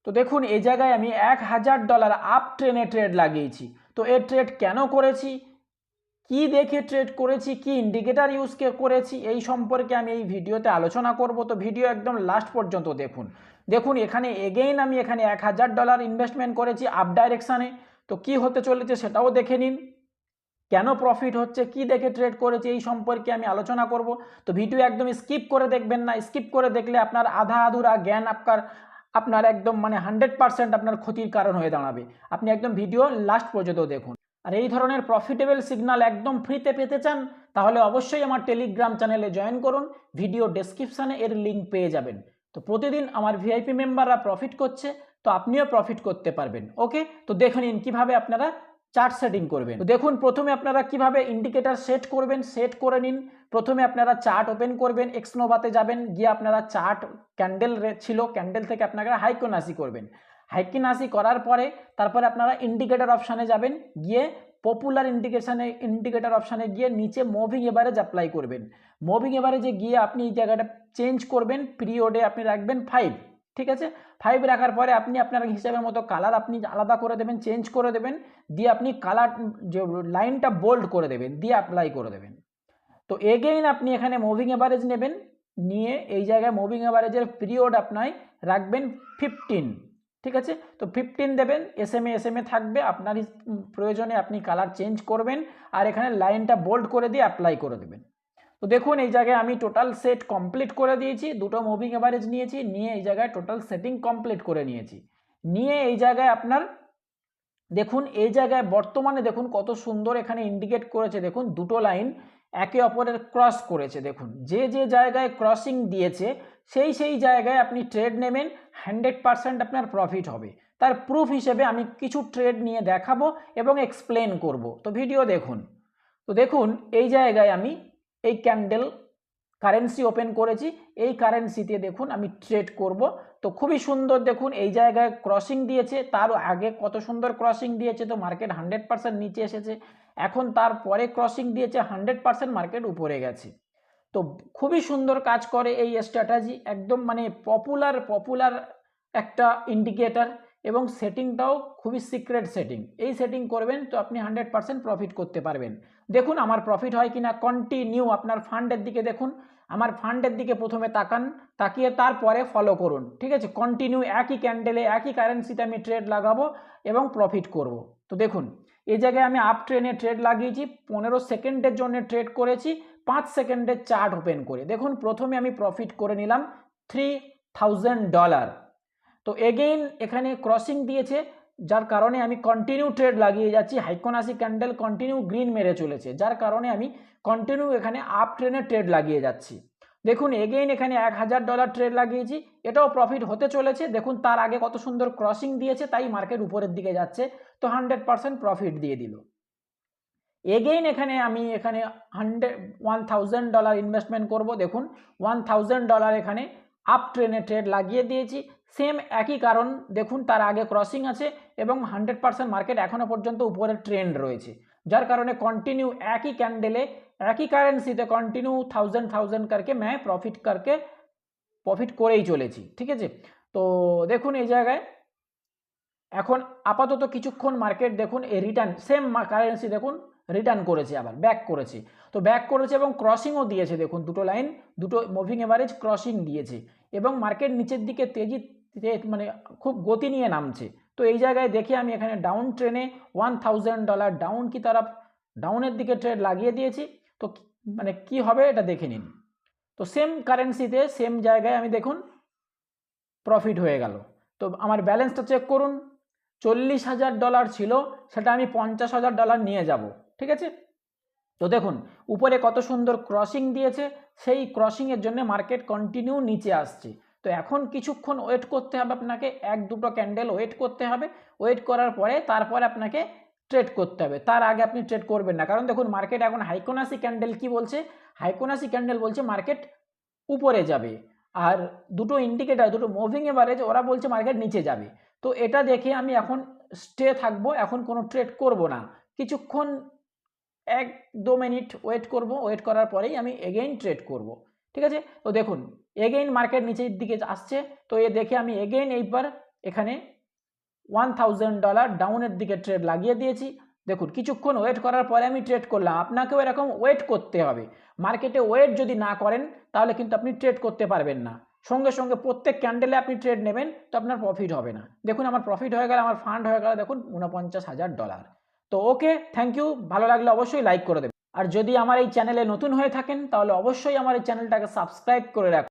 তো দেখুন এই জায়গায় আমি $1000 আপ ট্রেনে ট্রেড লাগিয়েছি। তো এই ট্রেড কেন করেছি, কি দেখে ট্রেড করেছি, কি ইন্ডিকেটর ইউজ করেছি, এই সম্পর্কে আমি এই ভিডিওতে আলোচনা করব। তো ভিডিও একদম লাস্ট পর্যন্ত দেখুন। দেখুন এখানে এগেইন আমি এখানে $1000 ইনভেস্টমেন্ট করেছি আপ ডাইরেকশানে। তো কি হতে চলেছে সেটাও দেখে নিন, কেন প্রফিট হচ্ছে, কি দেখে ট্রেড করেছে, এই সম্পর্কে আমি আলোচনা করব। তো ভিডিও একদম স্কিপ করে দেখবেন না, স্কিপ করে দেখলে আপনার আধা আধুরা জ্ঞান আপনার একদম মানে 100% আপনার ক্ষতির কারণ হয়ে দাঁড়াবে। আপনি একদম ভিডিও লাস্ট পর্যন্ত দেখুন। আর এই ধরনের প্রফিটেবল সিগন্যাল একদম ফ্রিতে পেতে চান তাহলে অবশ্যই আমার টেলিগ্রাম চ্যানেলে জয়েন করুন, ভিডিও ডেসক্রিপশানে এর লিঙ্ক পেয়ে যাবেন। তো প্রতিদিন আমার ভিআইপি মেম্বাররা প্রফিট করছে, তো আপনিও প্রফিট করতে পারবেন। ওকে, তো দেখে নিন কীভাবে আপনারা চার্ট সেটিং করবেন। তো দেখুন প্রথমে আপনারা কিভাবে ইন্ডিকেটর সেট করবেন, সেট করে নিন। প্রথমে আপনারা চার্ট ওপেন করবেন, এক্সনোভাতে যাবেন, গিয়ে আপনারা চার্ট ক্যান্ডেল ছিল, ক্যান্ডেল থেকে আপনারা হাইকোনাসি করবেন। হাইকোনাসি করার পরে তারপরে আপনারা ইন্ডিকেটর অপশানে যাবেন, গিয়ে পপুলার ইন্ডিকেটর অপশানে গিয়ে নিচে মুভিং এভারেজ অ্যাপ্লাই করবেন। মুভিং এভারেজে গিয়ে আপনি এই জায়গাটা চেঞ্জ করবেন, পিরিয়ডে আপনি রাখবেন 5। ঠিক আছে, 5 রাখার পরে আপনি আপনার হিসাবের মতো কালার আপনি আলাদা করে দেবেন, চেঞ্জ করে দেবেন, দিয়ে আপনি কালার যে লাইনটা বোল্ড করে দেবেন, দিয়ে অ্যাপ্লাই করে দেবেন। তো এগেইন আপনি এখানে মুভিং এভারেজ নেবেন, নিয়ে এই জায়গায় মুভিং এভারেজের পিরিয়ড আপনার রাখবেন 15। ঠিক আছে, তো 15 দেবেন, এসএমএ থাকবে, আপনার প্রয়োজনে আপনি কালার চেঞ্জ করবেন, আর এখানে লাইনটা বোল্ড করে দিয়ে অ্যাপ্লাই করে দেবেন। তো দেখুন এই জায়গায় আমি টোটাল সেট কমপ্লিট করে দিয়েছি, দুটো মুভিং এভারেজ নিয়েছি, নিয়ে এই জায়গায় টোটাল সেটিং কমপ্লিট করে নিয়েছি। নিয়ে এই জায়গায় আপনার দেখুন এই জায়গায় বর্তমানে দেখুন কত সুন্দর এখানে ইন্ডিকেট করেছে, দেখুন দুটো লাইন একে অপরের ক্রস করেছে। দেখুন যে যে জায়গায় ক্রসিং দিয়েছে সেই জায়গায় আপনি ট্রেড নেবেন, 100% আপনার প্রফিট হবে। তার প্রুফ হিসেবে আমি কিছু ট্রেড নিয়ে দেখাবো এবং এক্সপ্লেন করব। তো ভিডিও দেখুন। তো দেখুন এই জায়গায় আমি এই ক্যান্ডেল কারেন্সি ওপেন করেছি, এই কারেন্সিতে দেখুন আমি ট্রেড করব। তো খুবই সুন্দর দেখুন এই জায়গায় ক্রসিং দিয়েছে, তার আগে কত সুন্দর ক্রসিং দিয়েছে, তো মার্কেট 100% নিচে এসেছে। এখন তারপরে ক্রসিং দিয়েছে, 100% মার্কেট উপরে গেছে। তো খুবই সুন্দর কাজ করে এই স্ট্র্যাটেজি, একদম মানে পপুলার একটা ইন্ডিকেটর, এবং সেটিংটাও খুবই সিক্রেট সেটিং। এই সেটিং করবেন তো আপনি 100% প্রফিট করতে পারবেন। দেখুন আমার প্রফিট হয় কিনা, কন্টিনিউ আপনার ফান্ডের দিকে দেখুন, আমার ফান্ডের দিকে প্রথমে তাকান, তাকিয়ে তারপরে ফলো করুন। ঠিক আছে, কন্টিনিউ একই ক্যান্ডেলে একই কারেন্সিতে আমি ট্রেড লাগাবো এবং প্রফিট করব। তো দেখুন এই জায়গায় আমি আপ ট্রেনে ট্রেড লাগিয়েছি, 15 সেকেন্ডের জন্য ট্রেড করেছি, 5 সেকেন্ডের চার্ট ওপেন করে দেখুন প্রথমে আমি প্রফিট করে নিলাম $3000। তো এগেইন এখানে ক্রসিং দিয়েছে, যার কারণে আমি কন্টিনিউ ট্রেড লাগিয়ে যাচ্ছি, হাইকোনাসি ক্যান্ডেল কন্টিনিউ গ্রিন মেরে চলেছে, যার কারণে আমি কন্টিনিউ এখানে আপ ট্রেনে ট্রেড লাগিয়ে যাচ্ছি। দেখুন এগেইন এখানে $1000 ট্রেড লাগিয়েছি, এটাও প্রফিট হতে চলেছে। দেখুন তার আগে কত সুন্দর ক্রসিং দিয়েছে, তাই মার্কেট উপরের দিকে যাচ্ছে, তো 100% প্রফিট দিয়ে দিল। এগেইন এখানে আমি এখানে $1000 ইনভেস্টমেন্ট করব। দেখুন $1000 এখানে আপ ট্রেনে ট্রেড লাগিয়ে দিয়েছি, সেম একই কারণ। দেখুন তার আগে ক্রসিং আছে এবং 100% মার্কেট এখনও পর্যন্ত উপরের ট্রেন্ড রয়েছে, যার কারণে কন্টিনিউ একই ক্যান্ডেলে একই কারেন্সিতে কন্টিনিউ থাউজেন্ড करके मैं প্রফিট করেই চলেছি। ঠিক আছে, তো দেখুন এই জায়গায় এখন আপাতত কিছুক্ষণ মার্কেট দেখুন এই রিটার্ন, সেম কারেন্সি দেখুন রিটার্ন করেছে, আবার ব্যাক করেছে। তো ব্যাক করেছে এবং ক্রসিংও দিয়েছে, দেখুন দুটো লাইন, দুটো মুভিং এভারেজ ক্রসিং দিয়েছে, এবং মার্কেট নিচের দিকে মানে খুব গতি নিয়ে নামছে। তো এই জায়গায় দেখে আমি এখানে ডাউন ট্রেনে $1000 ডাউন কি তরফ, ডাউনের দিকে ট্রেড লাগিয়ে দিয়েছি। তো মানে কি হবে এটা দেখে নিন। তো সেম কারেন্সিতে সেম জায়গায় আমি দেখুন প্রফিট হয়ে গেল। তো আমার ব্যালেন্সটা চেক করুন, $40,000 ছিল, সেটা আমি $50,000 নিয়ে যাব। ঠিক আছে, তো দেখুন উপরে কত সুন্দর ক্রসিং দিয়েছে, সেই ক্রসিংয়ের জন্য মার্কেট কন্টিনিউ নিচে আসছে। তো এখন কিছুক্ষণ ওয়েট করতে হবে আপনাকে, এক দুটো ক্যান্ডেল ওয়েট করতে হবে, ওয়েট করার পরে তারপরে আপনাকে ট্রেড করতে হবে। তার আগে আপনি ট্রেড করবেন না, কারণ দেখুন মার্কেট এখন হাইকোনাসি ক্যান্ডেল কি বলছে, হাইকোনাসি ক্যান্ডেল বলছে মার্কেট উপরে যাবে, আর দুটো ইন্ডিকেটার দুটো মুভিং এভারেজ ওরা বলছে মার্কেট নিচে যাবে। তো এটা দেখে আমি এখন স্টে থাকবো, এখন কোনো ট্রেড করব না, কিছুক্ষণ 1-2 মিনিট ওয়েট করব, ওয়েট করার পরেই আমি এগেইন ট্রেড করব। ঠিক আছে, তো দেখুন এগেইন মার্কেট নিচের দিকে আসছে, তো এ দেখে আমি এগেইন এইবার এখানে $1000 ডাউনের দিকে ট্রেড লাগিয়ে দিয়েছি। দেখুন কিছুক্ষণ ওয়েট করার পরে আমি ট্রেড করলাম। আপনাকেও এরকম ওয়েট করতে হবে। মার্কেটে ওয়েট যদি না করেন তাহলে কিন্তু আপনি ট্রেড করতে পারবেন না। সঙ্গে সঙ্গে প্রত্যেক ক্যান্ডেলে আপনি ট্রেড নেবেন তো আপনার প্রফিট হবে না। দেখুন আমার প্রফিট হয়ে গেল, আমার ফান্ড হয়ে গেল দেখুন $49,000। তো ওকে, থ্যাংক ইউ। ভালো লাগলে অবশ্যই লাইক করে দেবেন। আর যদি আমার এই চ্যানেলে নতুন হয়ে থাকেন তাহলে অবশ্যই আমার এই চ্যানেলটাকে সাবস্ক্রাইব করে রাখুন।